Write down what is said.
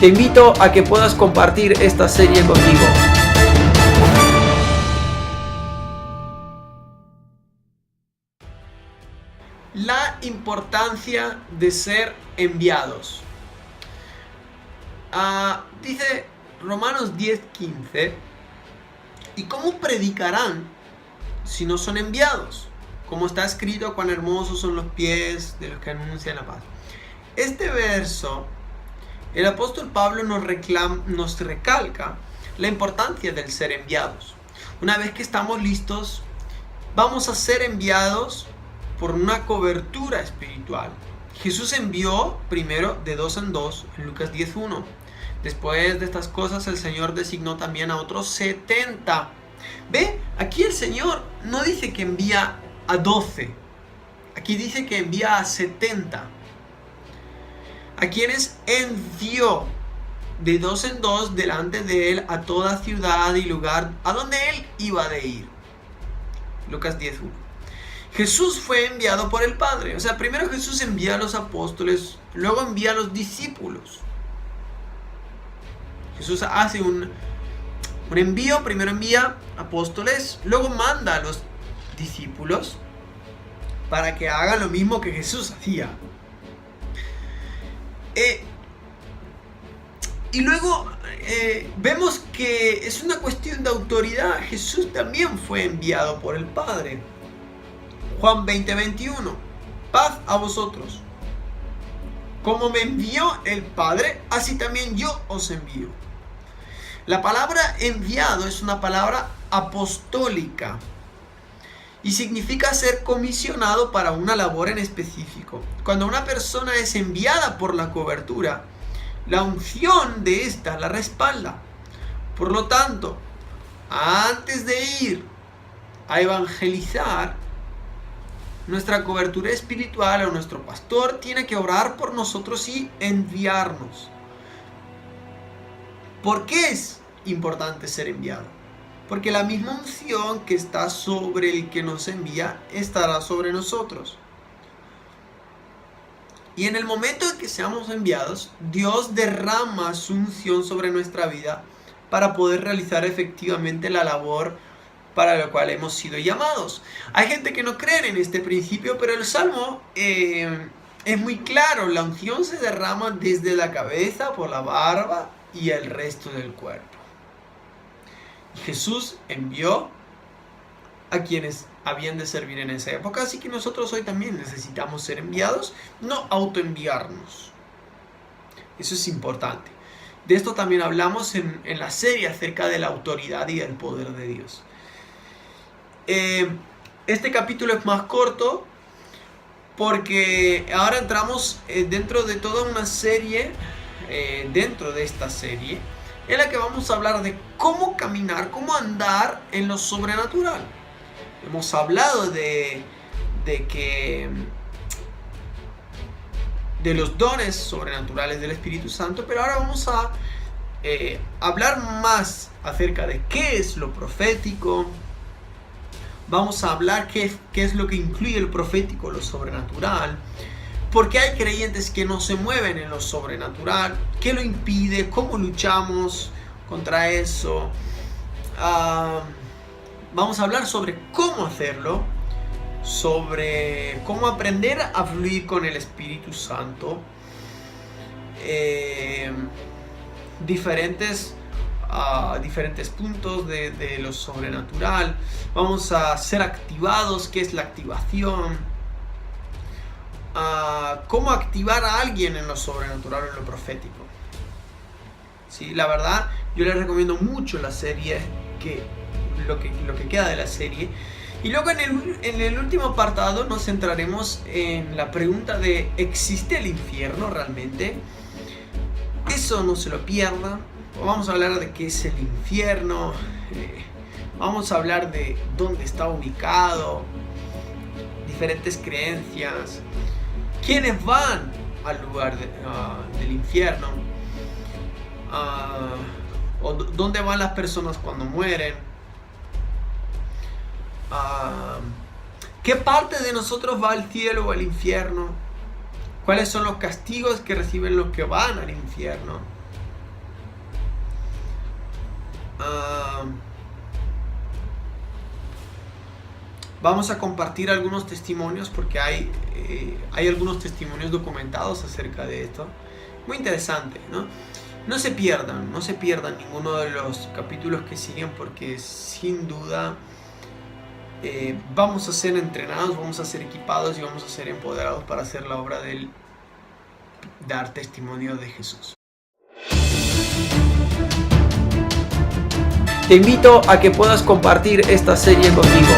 te invito a que puedas compartir esta serie contigo. La importancia de ser enviados. Dice Romanos 10:15, ¿y cómo predicarán si no son enviados? Como está escrito, cuán hermosos son los pies de los que anuncian la paz. Este verso, el apóstol Pablo nos recalca la importancia del ser enviados. Una vez que estamos listos, vamos a ser enviados por una cobertura espiritual. Jesús envió primero de 2 en 2 en Lucas 10:1. Después de estas cosas el Señor designó también a otros 70. Ve, aquí el Señor no dice que envía a 12. Aquí dice que envía a 70. A quienes envió de 2 en 2 delante de él a toda ciudad y lugar a donde él iba de ir. Lucas 10:1. Jesús fue enviado por el Padre. O sea, primero Jesús envía a los apóstoles, luego envía a los discípulos. Jesús hace un envío, primero envía apóstoles, luego manda a los discípulos para que hagan lo mismo que Jesús hacía. Y luego vemos que es una cuestión de autoridad. Jesús también fue enviado por el Padre. Juan 20:21, paz a vosotros. Como me envió el Padre, así también yo os envío. La palabra enviado es una palabra apostólica y significa ser comisionado para una labor en específico. Cuando una persona es enviada por la cobertura, la unción de esta la respalda. Por lo tanto, antes de ir a evangelizar, nuestra cobertura espiritual o nuestro pastor tiene que orar por nosotros y enviarnos. ¿Por qué es importante ser enviado? Porque la misma unción que está sobre el que nos envía estará sobre nosotros. Y en el momento en que seamos enviados, Dios derrama su unción sobre nuestra vida para poder realizar efectivamente la labor para la cual hemos sido llamados. Hay gente que no cree en este principio, pero el Salmo es muy claro. La unción se derrama desde la cabeza, por la barba y el resto del cuerpo. Jesús envió a quienes habían de servir en esa época, así que nosotros hoy también necesitamos ser enviados, no autoenviarnos. Eso es importante. De esto también hablamos en la serie acerca de la autoridad y el poder de Dios. Este capítulo es más corto porque ahora entramos dentro de toda una serie, dentro de esta serie, en la que vamos a hablar de cómo caminar, cómo andar en lo sobrenatural. Hemos hablado de los dones sobrenaturales del Espíritu Santo, pero ahora vamos a hablar más acerca de qué es lo profético. Vamos a hablar qué es lo que incluye el profético, lo sobrenatural. Porque hay creyentes que no se mueven en lo sobrenatural. ¿Qué lo impide? ¿Cómo luchamos contra eso? Vamos a hablar sobre cómo hacerlo. Sobre cómo aprender a fluir con el Espíritu Santo. Diferentes puntos de lo sobrenatural. Vamos a ser activados. ¿Qué es la activación? Cómo activar a alguien en lo sobrenatural o en lo profético. Sí, la verdad, yo les recomiendo mucho la serie, lo que queda de la serie. Y luego en el último apartado nos centraremos en la pregunta de ¿existe el infierno realmente? Eso no se lo pierdan. Vamos a hablar de qué es el infierno. Vamos a hablar de dónde está ubicado, diferentes creencias, quiénes van al lugar del infierno, o dónde van las personas cuando mueren, qué parte de nosotros va al cielo o al infierno, cuáles son los castigos que reciben los que van al infierno. Vamos a compartir algunos testimonios porque hay algunos testimonios documentados acerca de esto. Muy interesante, ¿no? No se pierdan ninguno de los capítulos que siguen porque sin duda vamos a ser entrenados, vamos a ser equipados y vamos a ser empoderados para hacer la obra del dar testimonio de Jesús. Te invito a que puedas compartir esta serie contigo.